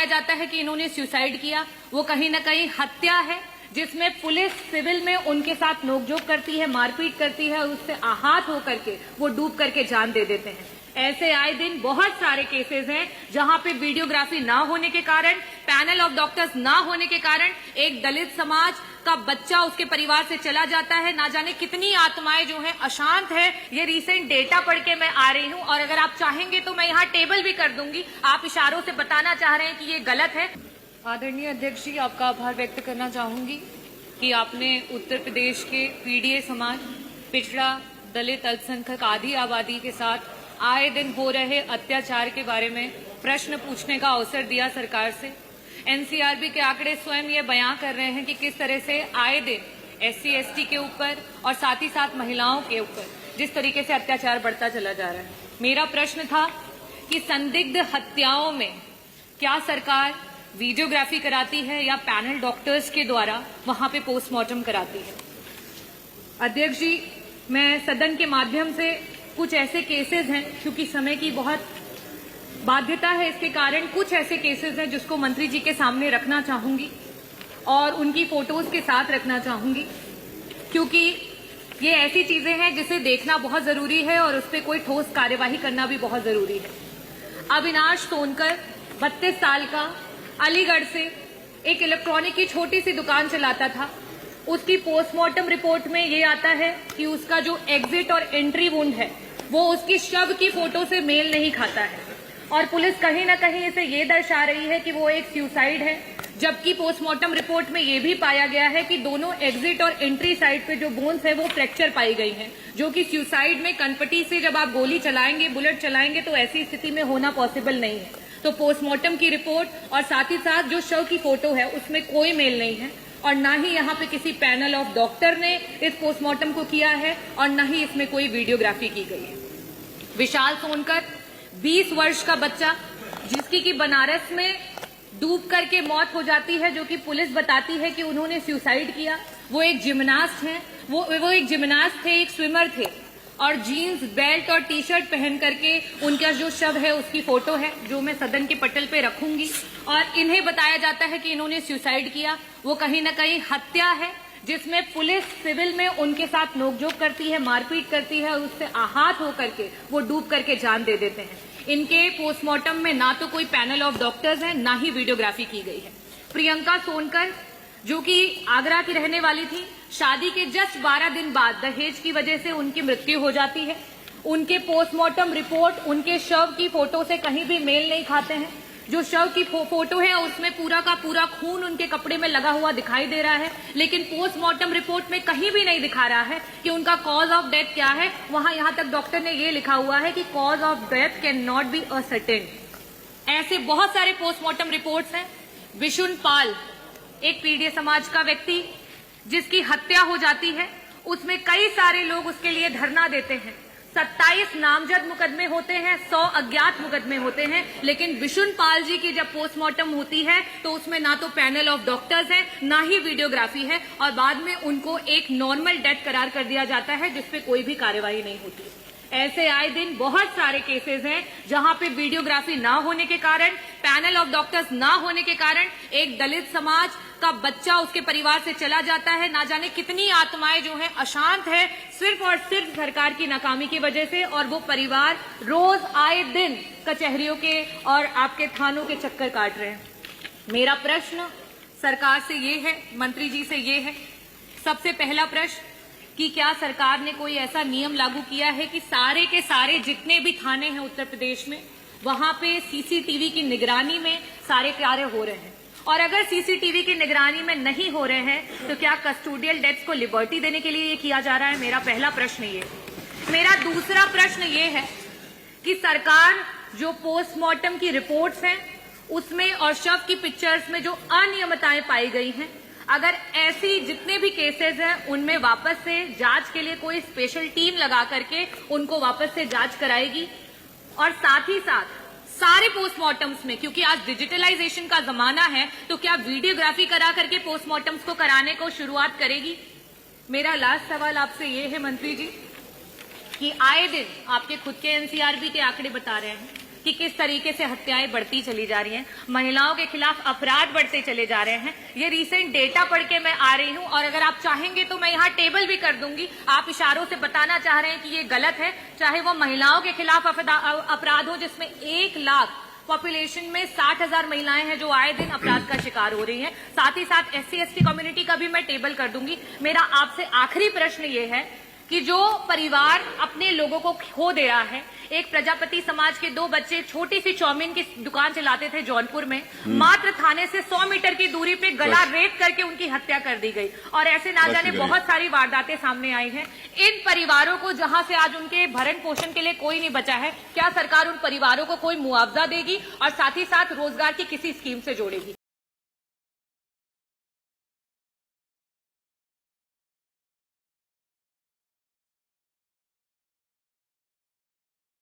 बताया जाता है कि इन्होंने सुसाइड किया, वो कहीं ना कहीं हत्या है, जिसमें पुलिस सिविल में उनके साथ नोकझोंक करती है, मारपीट करती है और उससे आहत होकर के वो डूब करके जान दे देते हैं। ऐसे आए दिन बहुत सारे केसेस हैं जहां पे वीडियोग्राफी ना होने के कारण, पैनल ऑफ डॉक्टर्स ना होने के कारण एक दलित समाज का बच्चा उसके परिवार से चला जाता है। ना जाने कितनी आत्माएं जो हैं अशांत है। ये रिसेंट डेटा पढ़ के मैं आ रही हूं और अगर आप चाहेंगे तो मैं यहाँ टेबल भी कर दूंगी। आप इशारों से बताना चाह रहे हैं कि ये गलत है। आदरणीय अध्यक्ष जी, आपका आभार व्यक्त करना चाहूंगी कि आपने उत्तर प्रदेश के पीडीए समाज, पिछड़ा, दलित, अल्पसंख्यक आदि आबादी के साथ आए दिन हो रहे अत्याचार के बारे में प्रश्न पूछने का अवसर दिया सरकार से। एनसीआरबी के आंकड़े स्वयं ये बयां कर रहे हैं कि किस तरह से आए दिन एससी एसटी के ऊपर और साथ ही साथ महिलाओं के ऊपर जिस तरीके से अत्याचार बढ़ता चला जा रहा है। मेरा प्रश्न था कि संदिग्ध हत्याओं में क्या सरकार वीडियोग्राफी कराती है या पैनल डॉक्टर्स के द्वारा वहां पे पोस्टमार्टम कराती है। अध्यक्ष जी, मैं सदन के माध्यम से कुछ ऐसे केसेस हैं, क्योंकि समय की बहुत बाध्यता है, इसके कारण कुछ ऐसे केसेस हैं जिसको मंत्री जी के सामने रखना चाहूंगी और उनकी फोटोज के साथ रखना चाहूंगी, क्योंकि ये ऐसी चीजें हैं जिसे देखना बहुत जरूरी है और उस पर कोई ठोस कार्यवाही करना भी बहुत जरूरी है। अविनाश सोनकर 32 साल का, अलीगढ़ से एक इलेक्ट्रॉनिक की छोटी सी दुकान चलाता था। उसकी पोस्टमार्टम रिपोर्ट में ये आता है कि उसका जो एग्जिट और एंट्री वुंड है वो उसकी शव की फोटो से मेल नहीं खाता है और पुलिस कहीं ना कहीं इसे ये दर्शा रही है कि वो एक सुसाइड है, जबकि पोस्टमार्टम रिपोर्ट में ये भी पाया गया है कि दोनों एग्जिट और एंट्री साइड पे जो बोन्स है वो फ्रैक्चर पाई गई हैं, जो कि सुसाइड में कनपटी से जब आप गोली चलाएंगे, बुलेट चलाएंगे तो ऐसी स्थिति में होना पॉसिबल नहीं है। तो पोस्टमार्टम की रिपोर्ट और साथ ही साथ जो शव की फोटो है उसमें कोई मेल नहीं है और ना ही यहाँ पे किसी पैनल ऑफ डॉक्टर ने इस पोस्टमार्टम को किया है और ना ही इसमें कोई वीडियोग्राफी की गई है। विशाल सोनकर 20 वर्ष का बच्चा, जिसकी कि बनारस में डूब करके मौत हो जाती है, जो कि पुलिस बताती है कि उन्होंने सुसाइड किया। वो एक जिम्नास्ट हैं, वो एक जिम्नास्ट थे, एक स्विमर थे और जीन्स, बेल्ट और टी शर्ट पहन करके उनका जो शव है उसकी फोटो है, जो मैं सदन के पटल पे रखूंगी। और इन्हें बताया जाता है कि इन्होंने सुसाइड किया। वो कहीं ना कहीं हत्या है, जिसमें पुलिस सिविल में उनके साथ नोकझोंक करती है, मारपीट करती है और उससे आहत होकर के वो डूब करके जान दे देते हैं। इनके पोस्टमार्टम में ना तो कोई पैनल ऑफ डॉक्टर्स है, ना ही वीडियोग्राफी की गई है। प्रियंका सोनकर, जो कि आगरा की रहने वाली थी, शादी के जस्ट 12 दिन बाद दहेज की वजह से उनकी मृत्यु हो जाती है। उनके पोस्टमार्टम रिपोर्ट उनके शव की फोटो से कहीं भी मेल नहीं खाते हैं। जो शव की फोटो है उसमें पूरा का पूरा खून उनके कपड़े में लगा हुआ दिखाई दे रहा है, लेकिन पोस्टमार्टम रिपोर्ट में कहीं भी नहीं दिखा रहा है कि उनका कॉज ऑफ डेथ क्या है। वहां यहां तक डॉक्टर ने ये लिखा हुआ है कि cause of death can not be ascertain. ऐसे बहुत सारे पोस्टमार्टम रिपोर्ट्स हैं। विशुन पाल, एक पीडीए समाज का व्यक्ति जिसकी हत्या हो जाती है, उसमें कई सारे लोग उसके लिए धरना देते हैं। 27 नामजद मुकदमे होते हैं, 100 अज्ञात मुकदमे होते हैं, लेकिन विशुन पाल जी की जब पोस्टमार्टम होती है तो उसमें ना तो पैनल ऑफ डॉक्टर्स है, ना ही वीडियोग्राफी है और बाद में उनको एक नॉर्मल डेथ करार कर दिया जाता है, जिसपे कोई भी कार्यवाही नहीं होती। ऐसे आए दिन बहुत सारे केसेस हैं जहां पे वीडियोग्राफी ना होने के कारण, पैनल ऑफ डॉक्टर्स ना होने के कारण एक दलित समाज का बच्चा उसके परिवार से चला जाता है। ना जाने कितनी आत्माएं जो हैं अशांत है, सिर्फ और सिर्फ सरकार की नाकामी की वजह से, और वो परिवार रोज आए दिन कचहरियों के और आपके थानों के चक्कर काट रहे हैं। मेरा प्रश्न सरकार से ये है, मंत्री जी से ये है, सबसे पहला प्रश्न कि क्या सरकार ने कोई ऐसा नियम लागू किया है कि सारे के सारे जितने भी थाने हैं उत्तर प्रदेश में, वहां पे सीसीटीवी की निगरानी में सारे कार्य हो रहे हैं? और अगर सीसीटीवी की निगरानी में नहीं हो रहे हैं तो क्या कस्टोडियल डेथ्स को लिबर्टी देने के लिए ये किया जा रहा है? मेरा पहला प्रश्न ये। मेरा दूसरा प्रश्न ये है कि सरकार जो पोस्टमार्टम की रिपोर्ट्स हैं उसमें और शव की पिक्चर्स में जो अनियमितताएं पाई गई हैं, अगर ऐसी जितने भी केसेस हैं उनमें वापस से जांच के लिए कोई स्पेशल टीम लगा करके उनको वापस से जांच कराएगी, और साथ ही साथ सारे पोस्टमार्टम्स में, क्योंकि आज डिजिटलाइजेशन का जमाना है, तो क्या वीडियोग्राफी करा करके पोस्टमार्टम्स को कराने को शुरुआत करेगी? मेरा लास्ट सवाल आपसे ये है मंत्री जी कि आए दिन आपके खुद के एनसीआरबी के आंकड़े बता रहे हैं कि किस तरीके से हत्याएं बढ़ती चली जा रही हैं, महिलाओं के खिलाफ अपराध बढ़ते चले जा रहे हैं। ये रीसेंट डेटा पढ़ के मैं आ रही हूं और अगर आप चाहेंगे तो मैं यहाँ टेबल भी कर दूंगी। आप इशारों से बताना चाह रहे हैं कि ये गलत है, चाहे वो महिलाओं के खिलाफ अपराध हो जिसमें 1 लाख पॉपुलेशन में 60,000 महिलाएं हैं जो आए दिन अपराध का शिकार हो रही हैं। साथ ही साथ SC/ST कम्युनिटी का भी मैं टेबल कर दूंगी। मेरा आपसे आखिरी प्रश्न ये है कि जो परिवार अपने लोगों को खो दे रहा है, एक प्रजापति समाज के 2 बच्चे छोटी सी चाउमीन की दुकान चलाते थे जौनपुर में, मात्र थाने से 100 मीटर की दूरी पे गला रेत करके उनकी हत्या कर दी गई और ऐसे ना जाने बहुत सारी वारदातें सामने आई हैं। इन परिवारों को जहां से आज उनके भरण पोषण के लिए कोई नहीं बचा है, क्या सरकार उन परिवारों को कोई मुआवजा देगी और साथ ही साथ रोजगार की किसी स्कीम से जोड़ेगी?